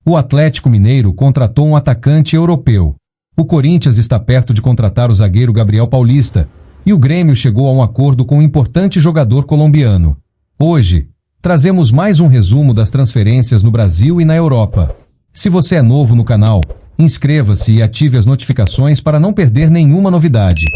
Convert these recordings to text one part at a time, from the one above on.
O Atlético Mineiro contratou um atacante europeu. O Corinthians está perto de contratar o zagueiro Gabriel Paulista, e o Grêmio chegou a um acordo com um importante jogador colombiano. Hoje, trazemos mais um resumo das transferências no Brasil e na Europa. Se você é novo no canal, inscreva-se e ative as notificações para não perder nenhuma novidade.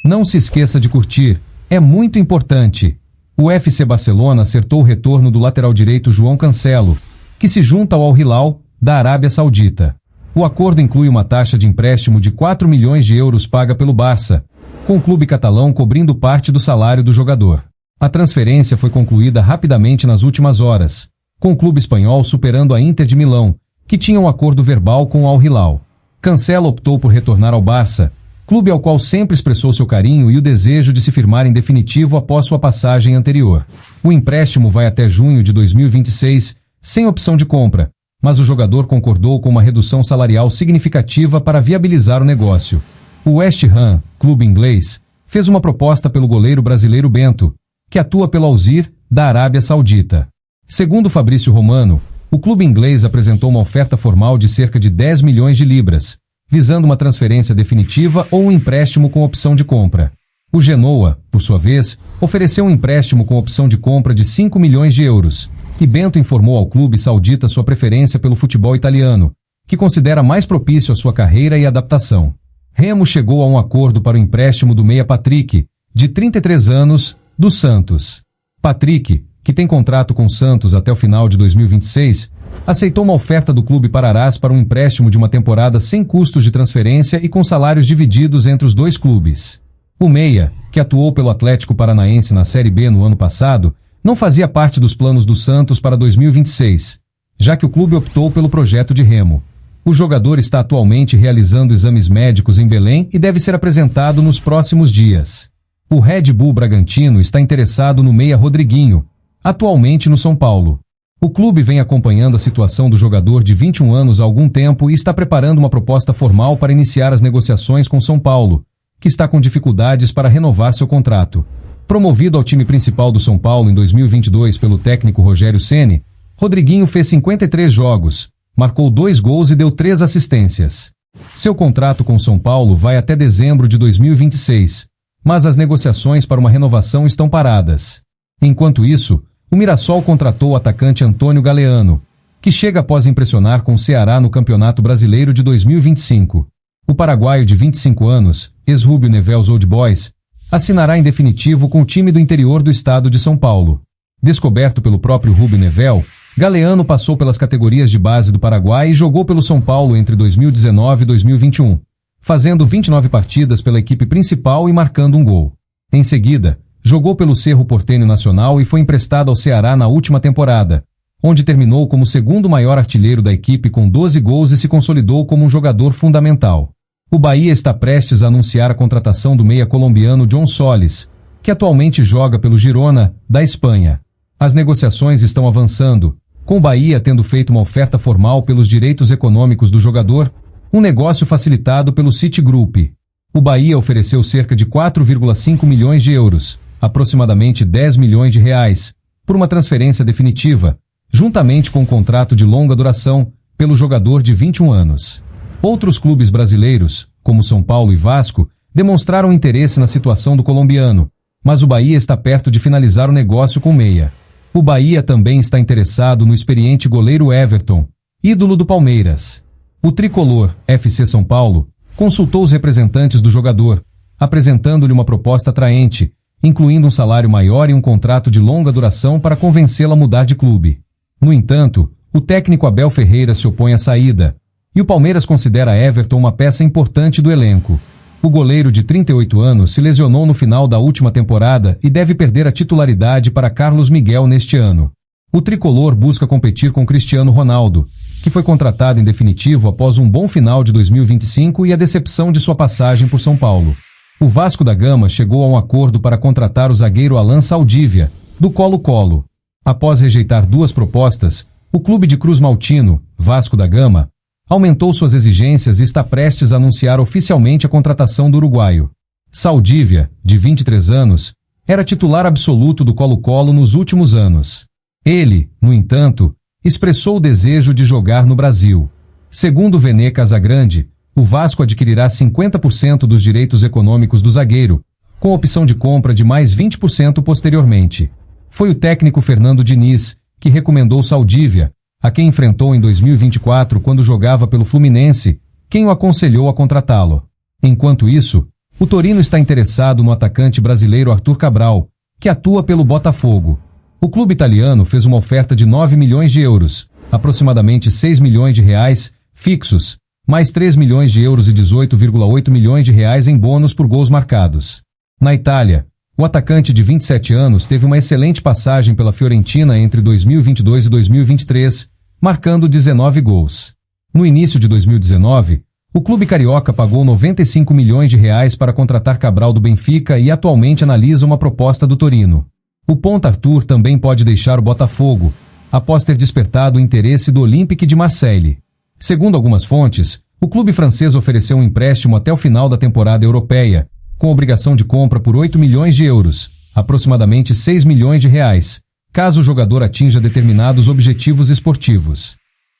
Não se esqueça de curtir, é muito importante. O FC Barcelona acertou o retorno do lateral direito João Cancelo, que se junta ao Al Hilal, da Arábia Saudita. O acordo inclui uma taxa de empréstimo de 4 milhões de euros paga pelo Barça, com o clube catalão cobrindo parte do salário do jogador. A transferência foi concluída rapidamente nas últimas horas, com o clube espanhol superando a Inter de Milão, que tinha um acordo verbal com o Al Hilal. Cancelo optou por retornar ao Barça, clube ao qual sempre expressou seu carinho e o desejo de se firmar em definitivo após sua passagem anterior. O empréstimo vai até junho de 2026, sem opção de compra, mas o jogador concordou com uma redução salarial significativa para viabilizar o negócio. O West Ham, clube inglês, fez uma proposta pelo goleiro brasileiro Bento, que atua pelo Al-Zir, da Arábia Saudita. Segundo Fabrício Romano, o clube inglês apresentou uma oferta formal de cerca de 10 milhões de libras, visando uma transferência definitiva ou um empréstimo com opção de compra. O Genoa, por sua vez, ofereceu um empréstimo com opção de compra de 5 milhões de euros, e Bento informou ao clube saudita sua preferência pelo futebol italiano, que considera mais propício à sua carreira e adaptação. Remo chegou a um acordo para o empréstimo do meia Patrick, de 33 anos, do Santos. Patrick, que tem contrato com o Santos até o final de 2026, aceitou uma oferta do clube Pararás para um empréstimo de uma temporada sem custos de transferência e com salários divididos entre os dois clubes. O meia, que atuou pelo Atlético Paranaense na Série B no ano passado, não fazia parte dos planos do Santos para 2026, já que o clube optou pelo projeto de Remo. O jogador está atualmente realizando exames médicos em Belém e deve ser apresentado nos próximos dias. O Red Bull Bragantino está interessado no meia Rodriguinho, atualmente no São Paulo. O clube vem acompanhando a situação do jogador de 21 anos há algum tempo e está preparando uma proposta formal para iniciar as negociações com São Paulo, que está com dificuldades para renovar seu contrato. Promovido ao time principal do São Paulo em 2022 pelo técnico Rogério Ceni, Rodriguinho fez 53 jogos, marcou 2 gols e deu 3 assistências. Seu contrato com São Paulo vai até dezembro de 2026, mas as negociações para uma renovação estão paradas. Enquanto isso, o Mirassol contratou o atacante Antônio Galeano, que chega após impressionar com o Ceará no Campeonato Brasileiro de 2025. O paraguaio de 25 anos, ex-Rubio Nevel's Old Boys, assinará em definitivo com o time do interior do estado de São Paulo. Descoberto pelo próprio Rubio Nevel, Galeano passou pelas categorias de base do Paraguai e jogou pelo São Paulo entre 2019 e 2021, fazendo 29 partidas pela equipe principal e marcando um gol. Em seguida, jogou pelo Cerro Porteño Nacional e foi emprestado ao Ceará na última temporada, onde terminou como o segundo maior artilheiro da equipe com 12 gols e se consolidou como um jogador fundamental. O Bahia está prestes a anunciar a contratação do meia colombiano John Solis, que atualmente joga pelo Girona, da Espanha. As negociações estão avançando, com o Bahia tendo feito uma oferta formal pelos direitos econômicos do jogador, um negócio facilitado pelo Citigroup. O Bahia ofereceu cerca de 4,5 milhões de euros, aproximadamente 10 milhões de reais, por uma transferência definitiva, juntamente com um contrato de longa duração, pelo jogador de 21 anos. Outros clubes brasileiros, como São Paulo e Vasco, demonstraram interesse na situação do colombiano, mas o Bahia está perto de finalizar o negócio com o meia. O Bahia também está interessado no experiente goleiro Everton, ídolo do Palmeiras. O tricolor, FC São Paulo, consultou os representantes do jogador, apresentando-lhe uma proposta atraente, incluindo um salário maior e um contrato de longa duração para convencê-lo a mudar de clube. No entanto, o técnico Abel Ferreira se opõe à saída, e o Palmeiras considera Everton uma peça importante do elenco. O goleiro de 38 anos se lesionou no final da última temporada e deve perder a titularidade para Carlos Miguel neste ano. O tricolor busca competir com Cristiano Ronaldo, que foi contratado em definitivo após um bom final de 2025 e a decepção de sua passagem por São Paulo. O Vasco da Gama chegou a um acordo para contratar o zagueiro Alan Saldívia, do Colo-Colo. Após rejeitar 2 propostas, o clube de Cruz Maltino, Vasco da Gama, aumentou suas exigências e está prestes a anunciar oficialmente a contratação do uruguaio. Saldívia, de 23 anos, era titular absoluto do Colo-Colo nos últimos anos. Ele, no entanto, expressou o desejo de jogar no Brasil. Segundo Vene Casagrande, o Vasco adquirirá 50% dos direitos econômicos do zagueiro, com opção de compra de mais 20% posteriormente. Foi o técnico Fernando Diniz que recomendou Saldívia, a quem enfrentou em 2024 quando jogava pelo Fluminense, quem o aconselhou a contratá-lo. Enquanto isso, o Torino está interessado no atacante brasileiro Arthur Cabral, que atua pelo Botafogo. O clube italiano fez uma oferta de 9 milhões de euros, aproximadamente 6 milhões de reais, fixos, mais 3 milhões de euros e 18,8 milhões de reais em bônus por gols marcados. Na Itália, o atacante de 27 anos teve uma excelente passagem pela Fiorentina entre 2022 e 2023, marcando 19 gols. No início de 2019, o clube carioca pagou 95 milhões de reais para contratar Cabral do Benfica e atualmente analisa uma proposta do Torino. O ponta Arthur também pode deixar o Botafogo, após ter despertado o interesse do Olympique de Marseille. Segundo algumas fontes, o clube francês ofereceu um empréstimo até o final da temporada europeia, com obrigação de compra por 8 milhões de euros, aproximadamente 6 milhões de reais, caso o jogador atinja determinados objetivos esportivos.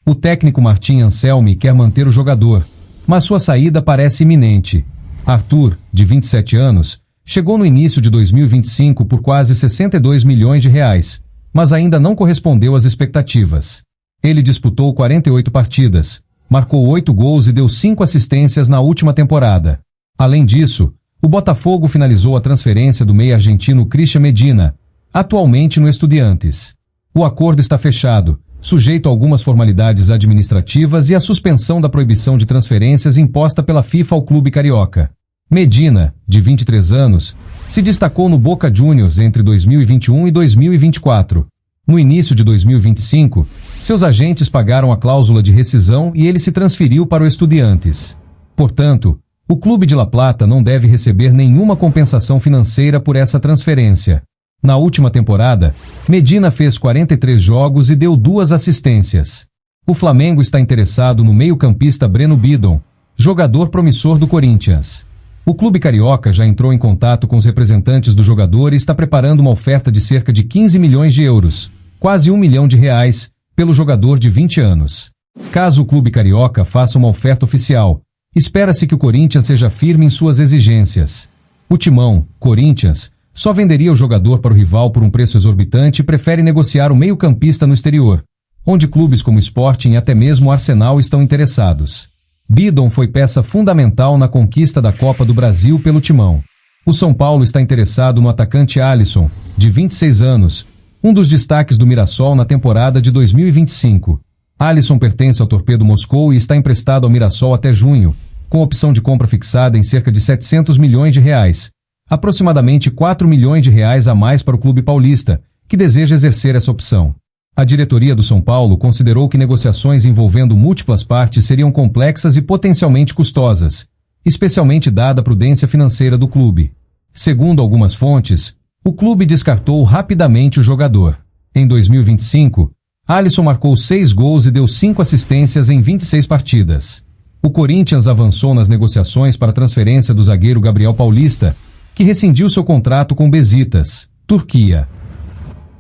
O técnico Martin Anselmi quer manter o jogador, mas sua saída parece iminente. Arthur, de 27 anos, chegou no início de 2025 por quase 62 milhões de reais, mas ainda não correspondeu às expectativas. Ele disputou 48 partidas, marcou 8 gols e deu 5 assistências na última temporada. Além disso, o Botafogo finalizou a transferência do meia argentino Christian Medina, atualmente no Estudiantes. O acordo está fechado, sujeito a algumas formalidades administrativas e a suspensão da proibição de transferências imposta pela FIFA ao clube carioca. Medina, de 23 anos, se destacou no Boca Juniors entre 2021 e 2024. No início de 2025, seus agentes pagaram a cláusula de rescisão e ele se transferiu para o Estudiantes. Portanto, o clube de La Plata não deve receber nenhuma compensação financeira por essa transferência. Na última temporada, Medina fez 43 jogos e deu 2 assistências. O Flamengo está interessado no meio-campista Breno Bidon, jogador promissor do Corinthians. O clube carioca já entrou em contato com os representantes do jogador e está preparando uma oferta de cerca de 15 milhões de euros, quase 1 milhão de reais, pelo jogador de 20 anos. Caso o clube carioca faça uma oferta oficial, espera-se que o Corinthians seja firme em suas exigências. O Timão, Corinthians, só venderia o jogador para o rival por um preço exorbitante e prefere negociar o meio-campista no exterior, onde clubes como Sporting e até mesmo Arsenal estão interessados. Bidon foi peça fundamental na conquista da Copa do Brasil pelo Timão. O São Paulo está interessado no atacante Alisson, de 26 anos, um dos destaques do Mirassol na temporada de 2025. Alisson pertence ao Torpedo Moscou e está emprestado ao Mirassol até junho, com opção de compra fixada em cerca de 700 milhões de reais, aproximadamente 4 milhões de reais a mais para o clube paulista, que deseja exercer essa opção. A diretoria do São Paulo considerou que negociações envolvendo múltiplas partes seriam complexas e potencialmente custosas, especialmente dada a prudência financeira do clube. Segundo algumas fontes, o clube descartou rapidamente o jogador. Em 2025, Alisson marcou 6 gols e deu 5 assistências em 26 partidas. O Corinthians avançou nas negociações para a transferência do zagueiro Gabriel Paulista, que rescindiu seu contrato com Beşiktaş, Turquia.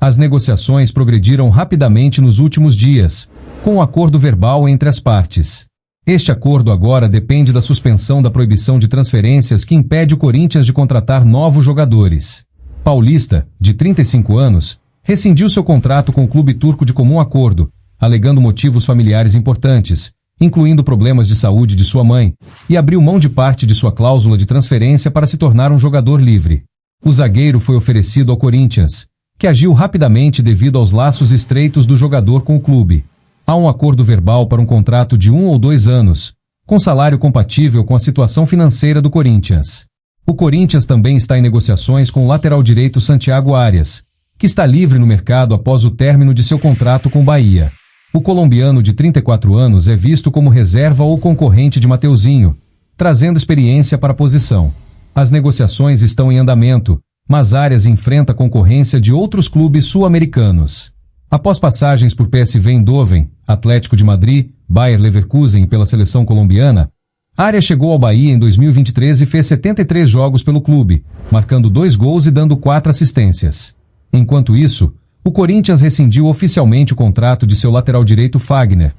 As negociações progrediram rapidamente nos últimos dias, com um acordo verbal entre as partes. Este acordo agora depende da suspensão da proibição de transferências que impede o Corinthians de contratar novos jogadores. Paulista, de 35 anos, rescindiu seu contrato com o clube turco de comum acordo, alegando motivos familiares importantes, incluindo problemas de saúde de sua mãe, e abriu mão de parte de sua cláusula de transferência para se tornar um jogador livre. O zagueiro foi oferecido ao Corinthians, que agiu rapidamente devido aos laços estreitos do jogador com o clube. Há um acordo verbal para um contrato de 1 ou 2 anos, com salário compatível com a situação financeira do Corinthians. O Corinthians também está em negociações com o lateral direito Santiago Arias, que está livre no mercado após o término de seu contrato com o Bahia. O colombiano de 34 anos é visto como reserva ou concorrente de Mateuzinho, trazendo experiência para a posição. As negociações estão em andamento, mas Arias enfrenta a concorrência de outros clubes sul-americanos. Após passagens por PSV Eindhoven, Atlético de Madrid, Bayer Leverkusen e pela seleção colombiana, Arias chegou ao Bahia em 2023 e fez 73 jogos pelo clube, marcando 2 gols e dando 4 assistências. Enquanto isso, o Corinthians rescindiu oficialmente o contrato de seu lateral direito Fagner,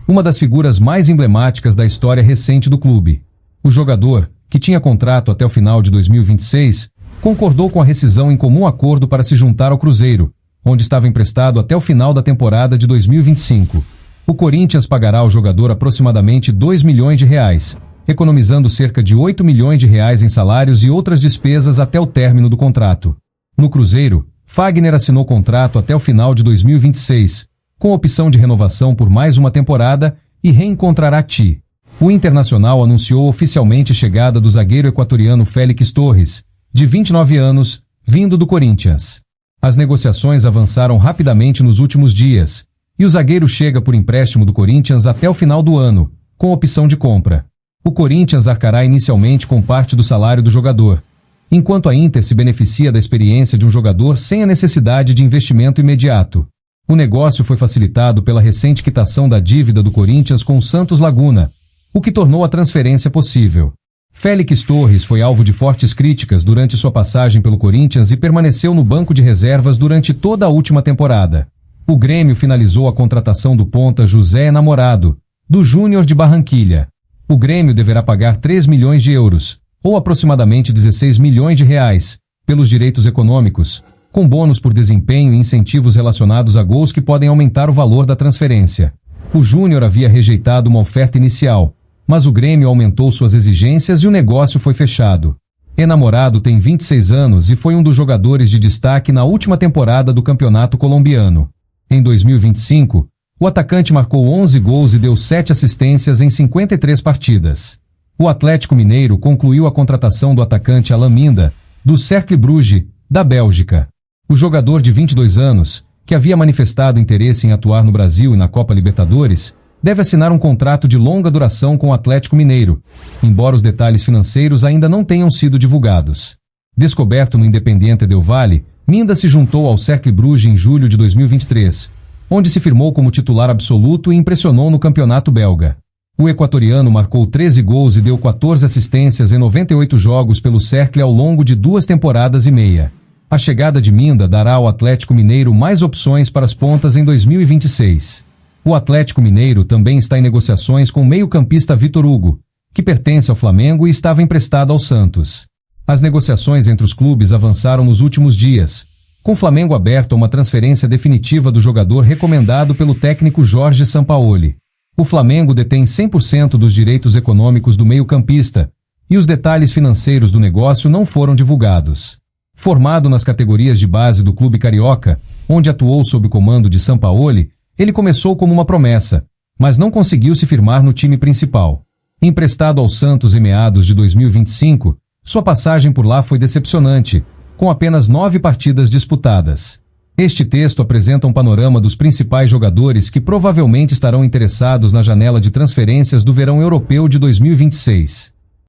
uma das figuras mais emblemáticas da história recente do clube. O jogador, que tinha contrato até o final de 2026, concordou com a rescisão em comum acordo para se juntar ao Cruzeiro, onde estava emprestado até o final da temporada de 2025. O Corinthians pagará ao jogador aproximadamente R$2 milhões, economizando cerca de R$8 milhões em salários e outras despesas até o término do contrato. No Cruzeiro, Fagner assinou contrato até o final de 2026, com opção de renovação por mais uma temporada e reencontrará Ti. O Internacional anunciou oficialmente a chegada do zagueiro equatoriano Félix Torres, de 29 anos, vindo do Corinthians. As negociações avançaram rapidamente nos últimos dias, e o zagueiro chega por empréstimo do Corinthians até o final do ano, com opção de compra. O Corinthians arcará inicialmente com parte do salário do jogador, enquanto a Inter se beneficia da experiência de um jogador sem a necessidade de investimento imediato. O negócio foi facilitado pela recente quitação da dívida do Corinthians com o Santos Laguna, o que tornou a transferência possível. Félix Torres foi alvo de fortes críticas durante sua passagem pelo Corinthians e permaneceu no banco de reservas durante toda a última temporada. O Grêmio finalizou a contratação do ponta José Enamorado, do Júnior de Barranquilha. O Grêmio deverá pagar 3 milhões de euros, ou aproximadamente 16 milhões de reais, pelos direitos econômicos, com bônus por desempenho e incentivos relacionados a gols que podem aumentar o valor da transferência. O Júnior havia rejeitado uma oferta inicial, mas o Grêmio aumentou suas exigências e o negócio foi fechado. Enamorado tem 26 anos e foi um dos jogadores de destaque na última temporada do Campeonato Colombiano. Em 2025, o atacante marcou 11 gols e deu 7 assistências em 53 partidas. O Atlético Mineiro concluiu a contratação do atacante Alan Minda, do Cercle Bruges, da Bélgica. O jogador de 22 anos, que havia manifestado interesse em atuar no Brasil e na Copa Libertadores, deve assinar um contrato de longa duração com o Atlético Mineiro, embora os detalhes financeiros ainda não tenham sido divulgados. Descoberto no Independiente del Valle, Minda se juntou ao Cercle Bruges em julho de 2023, onde se firmou como titular absoluto e impressionou no campeonato belga. O equatoriano marcou 13 gols e deu 14 assistências em 98 jogos pelo Cercle ao longo de 2 temporadas e meia. A chegada de Minda dará ao Atlético Mineiro mais opções para as pontas em 2026. O Atlético Mineiro também está em negociações com o meio-campista Vitor Hugo, que pertence ao Flamengo e estava emprestado ao Santos. As negociações entre os clubes avançaram nos últimos dias, com o Flamengo aberto a uma transferência definitiva do jogador recomendado pelo técnico Jorge Sampaoli. O Flamengo detém 100% dos direitos econômicos do meio-campista, e os detalhes financeiros do negócio não foram divulgados. Formado nas categorias de base do clube carioca, onde atuou sob o comando de Sampaoli, ele começou como uma promessa, mas não conseguiu se firmar no time principal. Emprestado ao Santos em meados de 2025, sua passagem por lá foi decepcionante, com apenas 9 partidas disputadas. Este texto apresenta um panorama dos principais jogadores que provavelmente estarão interessados na janela de transferências do verão europeu de 2026.